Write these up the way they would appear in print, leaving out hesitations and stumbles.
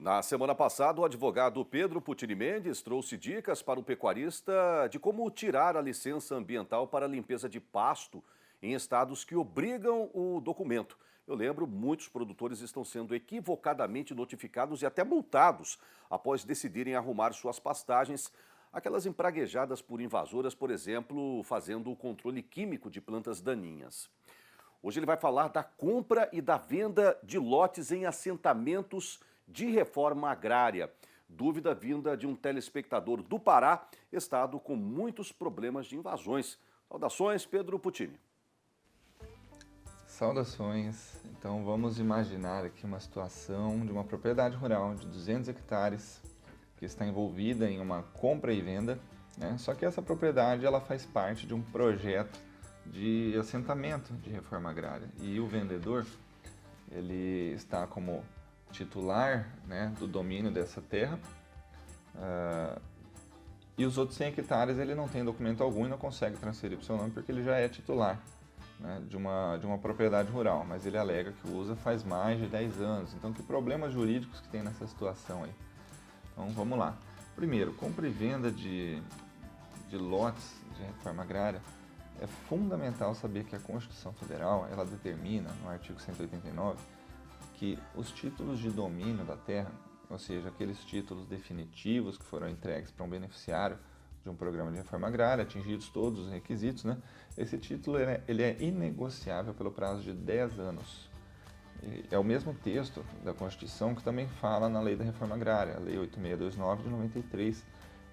Na semana passada, o advogado Pedro Putini Mendes trouxe dicas para o pecuarista de como tirar a licença ambiental para a limpeza de pasto em estados que obrigam o documento. Eu lembro, muitos produtores estão sendo equivocadamente notificados e até multados após decidirem arrumar suas pastagens, aquelas empraguejadas por invasoras, por exemplo, fazendo o controle químico de plantas daninhas. Hoje ele vai falar da compra e da venda de lotes em assentamentos de reforma agrária. Dúvida vinda de um telespectador do Pará, estado com muitos problemas de invasões. Saudações, Pedro Putini. Saudações. Então vamos imaginar aqui uma situação de uma propriedade rural de 200 hectares que está envolvida em uma compra e venda, né? Só que essa propriedade ela faz parte de um projeto de assentamento de reforma agrária e o vendedor ele está como titular, né, do domínio dessa terra, e os outros 100 hectares ele não tem documento algum e não consegue transferir para o seu nome porque ele já é titular, né, de uma propriedade rural, mas ele alega que usa faz mais de 10 anos. Então, que problemas jurídicos que tem nessa situação aí? Então, vamos lá. Primeiro, compra e venda de lotes de reforma agrária. É fundamental saber que a Constituição Federal, ela determina, no artigo 189, que os títulos de domínio da terra, ou seja, aqueles títulos definitivos que foram entregues para um beneficiário de um programa de reforma agrária, atingidos todos os requisitos, né? Esse título ele é inegociável pelo prazo de 10 anos. É o mesmo texto da Constituição que também fala na Lei da Reforma Agrária, a Lei 8629 de 93,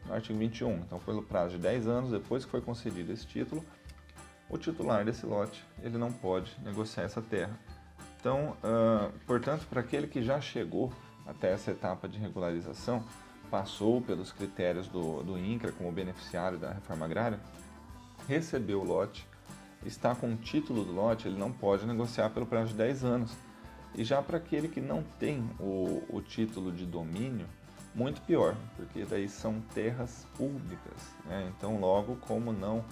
no artigo 21. Então, pelo prazo de 10 anos, depois que foi concedido esse título, o titular desse lote ele não pode negociar essa terra. Então, portanto, para aquele que já chegou até essa etapa de regularização, passou pelos critérios do INCRA como beneficiário da reforma agrária, recebeu o lote, está com o título do lote, ele não pode negociar pelo prazo de 10 anos. E já para aquele que não tem o título de domínio, muito pior, porque daí são terras públicas, né? Então, logo, como não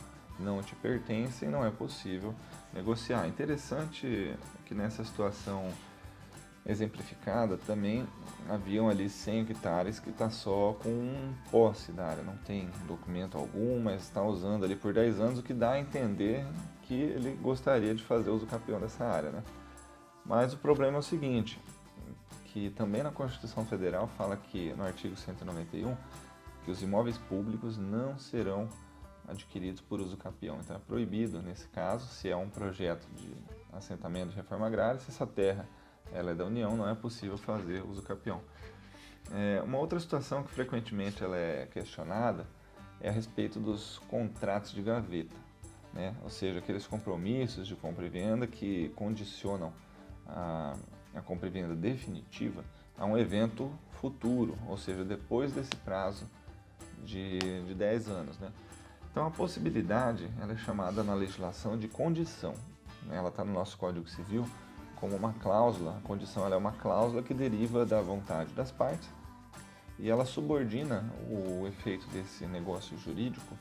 te pertencem, não é possível negociar. Interessante que nessa situação exemplificada também haviam ali 100 hectares que está só com posse da área, não tem documento algum, mas está usando ali por 10 anos, o que dá a entender que ele gostaria de fazer uso capião dessa área, né? Mas o problema é o seguinte, que também na Constituição Federal fala que, no artigo 191, que os imóveis públicos não serão adquiridos por uso capião. Então é proibido, nesse caso, se é um projeto de assentamento de reforma agrária, se essa terra ela é da União, não é possível fazer uso capião. Uma outra situação que frequentemente ela é questionada é a respeito dos contratos de gaveta, né? Ou seja, aqueles compromissos de compra e venda que condicionam a compra e venda definitiva a um evento futuro, ou seja, depois desse prazo de 10 anos, né? Então a possibilidade ela é chamada na legislação de condição, né? Ela está no nosso Código Civil como uma cláusula. A condição ela é uma cláusula que deriva da vontade das partes e ela subordina o efeito desse negócio jurídico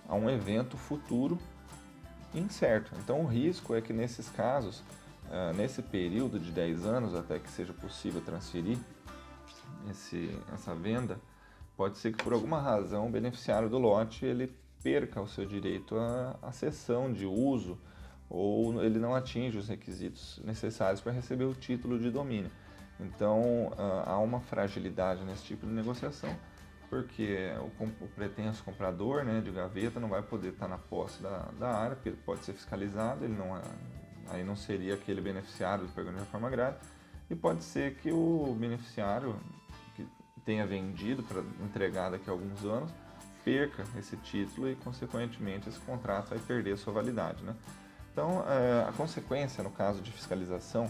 a um evento futuro incerto. Então o risco é que nesses casos, nesse período de 10 anos, até que seja possível transferir essa venda, pode ser que por alguma razão o beneficiário do lote ele perca o seu direito à cessão de uso ou ele não atinge os requisitos necessários para receber o título de domínio. Então há uma fragilidade nesse tipo de negociação, porque o pretenso comprador, né, de gaveta não vai poder estar na posse da área, porque ele pode ser fiscalizado, aí não seria aquele beneficiário do programa de reforma agrária, e pode ser que o beneficiário que tenha vendido para entregar daqui a alguns anos perca esse título e, consequentemente, esse contrato vai perder sua validade, né? Então, a consequência, no caso de fiscalização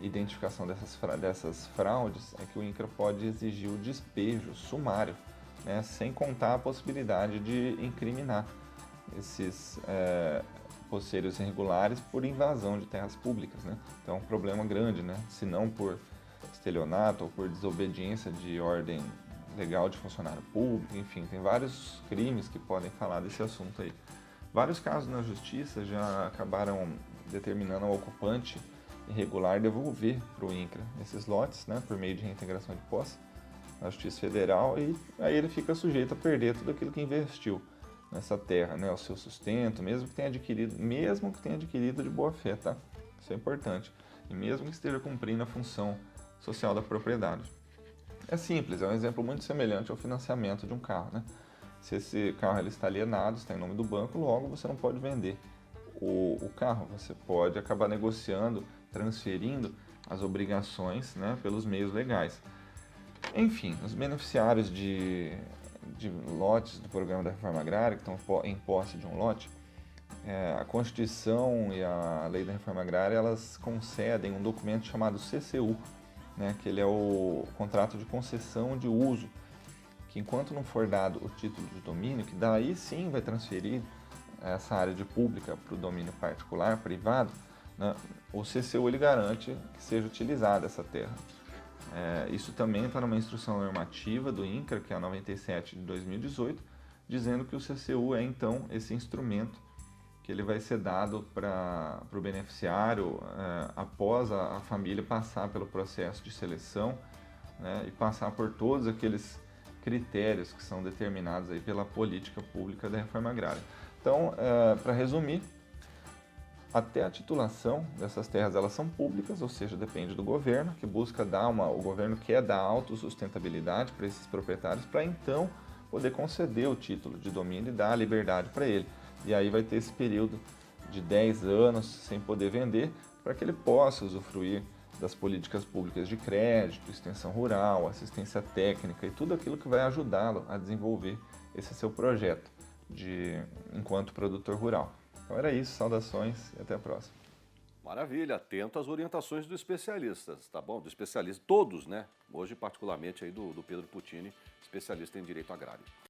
e identificação dessas fraudes, é que o INCRA pode exigir o despejo sumário, né, sem contar a possibilidade de incriminar esses posseiros irregulares por invasão de terras públicas, né? Então, é um problema grande, né? Se não por estelionato ou por desobediência de ordem legal de funcionário público, enfim, tem vários crimes que podem falar desse assunto aí. Vários casos na justiça já acabaram determinando ao ocupante irregular devolver para o INCRA esses lotes, né, por meio de reintegração de posse na Justiça Federal, e aí ele fica sujeito a perder tudo aquilo que investiu nessa terra, né, o seu sustento, mesmo que tenha adquirido de boa fé, tá? Isso é importante. E mesmo que esteja cumprindo a função social da propriedade. É simples, é um exemplo muito semelhante ao financiamento de um carro, né? Se esse carro ele está alienado, está em nome do banco, logo você não pode vender o carro. Você pode acabar negociando, transferindo as obrigações, né, pelos meios legais. Enfim, os beneficiários de lotes do programa da reforma agrária, que estão em posse de um lote, a Constituição e a Lei da Reforma Agrária, elas concedem um documento chamado CCU, né, que ele é o contrato de concessão de uso, que enquanto não for dado o título de domínio, que daí sim vai transferir essa área de pública para o domínio particular, privado, né, o CCU ele garante que seja utilizada essa terra. Isso também está numa instrução normativa do INCRA, que é a 97 de 2018, dizendo que o CCU é então esse instrumento que ele vai ser dado para o beneficiário após a família passar pelo processo de seleção, né, e passar por todos aqueles critérios que são determinados aí pela política pública da reforma agrária. Então, para resumir, até a titulação dessas terras, elas são públicas, ou seja, depende do governo, que busca o governo quer dar autossustentabilidade para esses proprietários, para então poder conceder o título de domínio e dar a liberdade para ele. E aí vai ter esse período de 10 anos sem poder vender, para que ele possa usufruir das políticas públicas de crédito, extensão rural, assistência técnica e tudo aquilo que vai ajudá-lo a desenvolver esse seu projeto enquanto produtor rural. Então era isso, saudações e até a próxima. Maravilha, atento às orientações dos especialistas, tá bom? Do especialista, todos, né? Hoje, particularmente aí do Pedro Puccini, especialista em direito agrário.